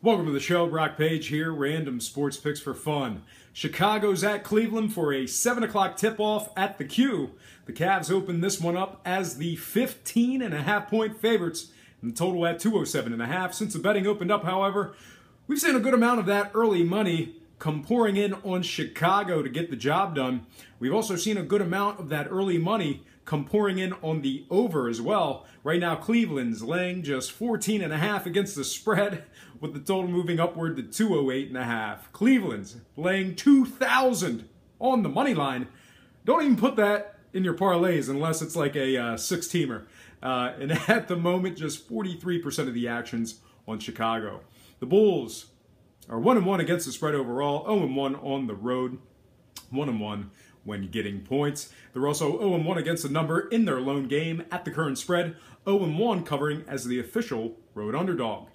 Welcome to the show. Brock Page here. Random sports picks for fun. Chicago's at Cleveland for a 7 o'clock tip-off at the Q. The Cavs opened this one up as the 15.5-point favorites, and the total at 207.5. Since the betting opened up, however, we've seen a good amount of that early money come pouring in on Chicago to get the job done. We've also seen a good amount of that early money come pouring in on the over as well. Right now, Cleveland's laying just 14.5 against the spread, with the total moving upward to 208.5. Cleveland's laying 2,000 on the money line. Don't even put that in your parlays unless it's like a six-teamer. And at the moment, just 43% of the actions on Chicago. The Bulls are 1-1 against the spread overall, 0-1 on the road, 1-1 when getting points. They're also 0-1 against the number in their lone game at the current spread, 0-1 covering as the official road underdog.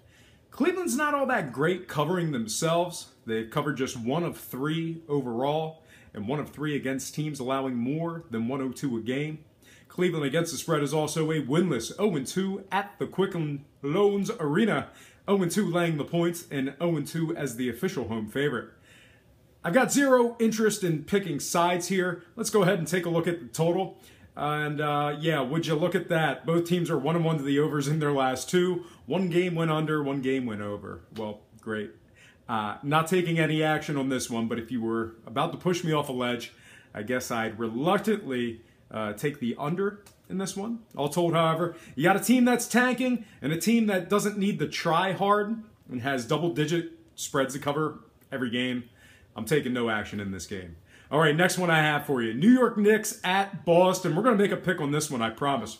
Cleveland's not all that great covering themselves. They've covered just 1 of 3 overall, and 1 of 3 against teams allowing more than 102 a game. Cleveland against the spread is also a winless 0-2 at the Quicken Loans Arena, 0-2 laying the points, and 0-2 as the official home favorite. I've got zero interest in picking sides here. Let's go ahead and take a look at the total. And yeah, would you look at that? Both teams are 1-1 to the overs in their last 2. One game went under, one game went over. Well, great. Not taking any action on this one, but if you were about to push me off a ledge, I guess I'd reluctantly take the under in this one. All told, however, you got a team that's tanking and a team that doesn't need to try hard and has double-digit spreads to cover every game. I'm taking no action in this game. All right, next one I have for you. New York Knicks at Boston. We're going to make a pick on this one, I promise.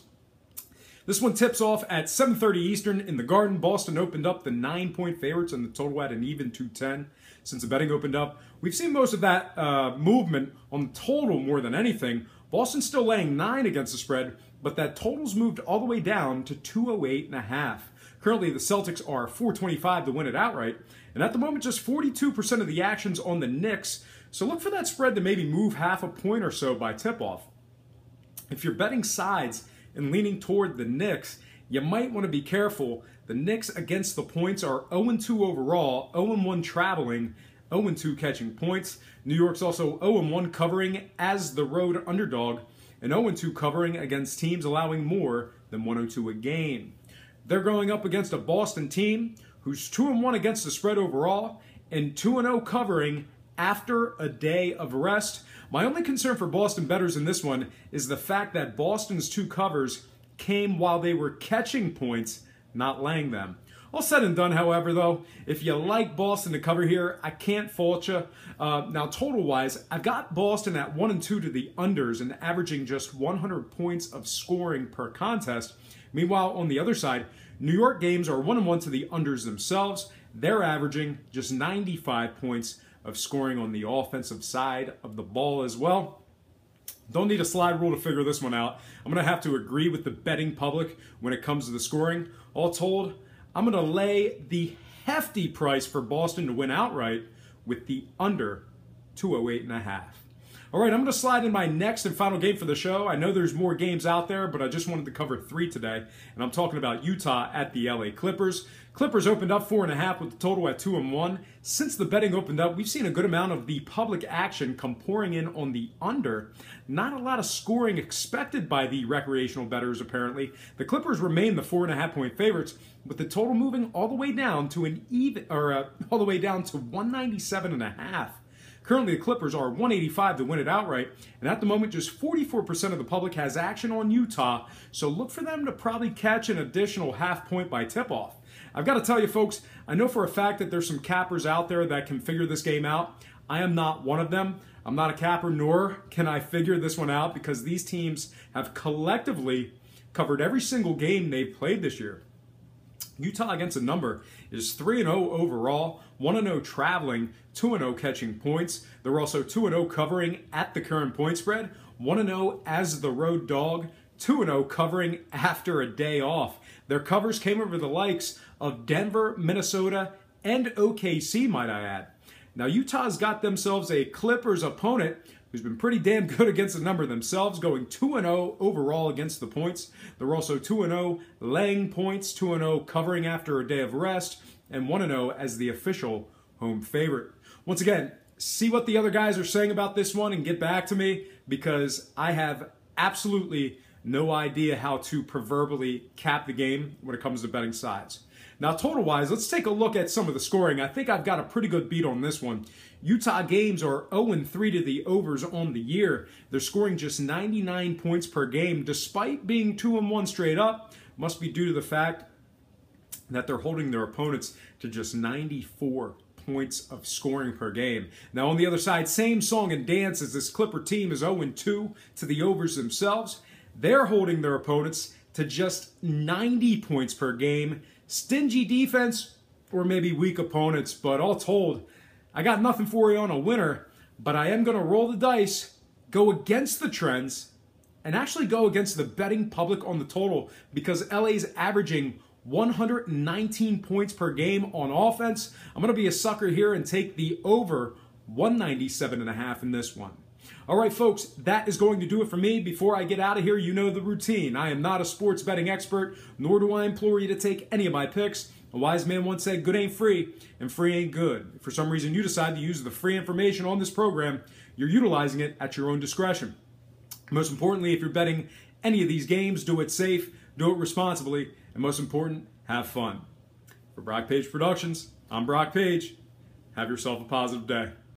This one tips off at 7:30 Eastern in the Garden. Boston opened up the 9-point favorites and the total at an even 210 since the betting opened up. We've seen most of that movement on the total more than anything. Boston's still laying 9 against the spread, but that total's moved all the way down to 208.5. Currently, the Celtics are 425 to win it outright, and at the moment, just 42% of the action's on the Knicks, so look for that spread to maybe move half a point or so by tip-off. If you're betting sides and leaning toward the Knicks, you might want to be careful. The Knicks against the points are 0-2 overall, 0-1 traveling, 0-2 catching points. New York's also 0-1 covering as the road underdog, and 0-2 covering against teams allowing more than 102 a game. They're going up against a Boston team who's 2-1 against the spread overall and 2-0 covering after a day of rest. My only concern for Boston bettors in this one is the fact that Boston's 2 covers came while they were catching points, not laying them. All said and done, however, though, if you like Boston to cover here, I can't fault you. Now, total-wise, I've got Boston at 1-2 to the unders and averaging just 100 points of scoring per contest. Meanwhile, on the other side, New York games are 1-1 to the unders themselves. They're averaging just 95 points of scoring on the offensive side of the ball as well. Don't need a slide rule to figure this one out. I'm going to have to agree with the betting public when it comes to the scoring. All told, I'm going to lay the hefty price for Boston to win outright with the under 208.5. All right, I'm going to slide in my next and final game for the show. I know there's more games out there, but I just wanted to cover 3 today, and I'm talking about Utah at the LA Clippers. Clippers opened up 4.5 with the total at 2-1. Since the betting opened up, we've seen a good amount of the public action come pouring in on the under. Not a lot of scoring expected by the recreational bettors, apparently. The Clippers remain the 4.5-point favorites, with the total moving all the way down to all the way down to 197.5. Currently, the Clippers are 185 to win it outright, and at the moment, just 44% of the public has action on Utah, so look for them to probably catch an additional half point by tip-off. I've got to tell you, folks, I know for a fact that there's some cappers out there that can figure this game out. I am not one of them. I'm not a capper, nor can I figure this one out because these teams have collectively covered every single game they've played this year. Utah against a number is 3-0 overall, 1-0 traveling, 2-0 catching points. They're also 2-0 covering at the current point spread, 1-0 as the road dog, 2-0 covering after a day off. Their covers came over the likes of Denver, Minnesota, and OKC, might I add. Now, Utah's got themselves a Clippers opponent who's been pretty damn good against the number themselves, going 2-0 overall against the points. They're also 2-0 laying points, 2-0 covering after a day of rest, and 1-0 as the official home favorite. Once again, see what the other guys are saying about this one and get back to me, because I have absolutely no idea how to proverbially cap the game when it comes to betting sides. Now, total-wise, let's take a look at some of the scoring. I think I've got a pretty good beat on this one. Utah games are 0-3 to the overs on the year. They're scoring just 99 points per game, despite being 2-1 straight up. Must be due to the fact that they're holding their opponents to just 94 points of scoring per game. Now, on the other side, same song and dance as this Clipper team is 0-2 to the overs themselves. They're holding their opponents to just 90 points per game. Stingy defense, or maybe weak opponents, but all told, I got nothing for you on a winner, but I am going to roll the dice, go against the trends, and actually go against the betting public on the total, because LA's averaging 119 points per game on offense. I'm going to be a sucker here and take the over 197.5 in this one. All right, folks, that is going to do it for me. Before I get out of here, you know the routine. I am not a sports betting expert, nor do I implore you to take any of my picks. A wise man once said, good ain't free, and free ain't good. If for some reason you decide to use the free information on this program, you're utilizing it at your own discretion. Most importantly, if you're betting any of these games, do it safe, do it responsibly, and most important, have fun. For Brock Page Productions, I'm Brock Page. Have yourself a positive day.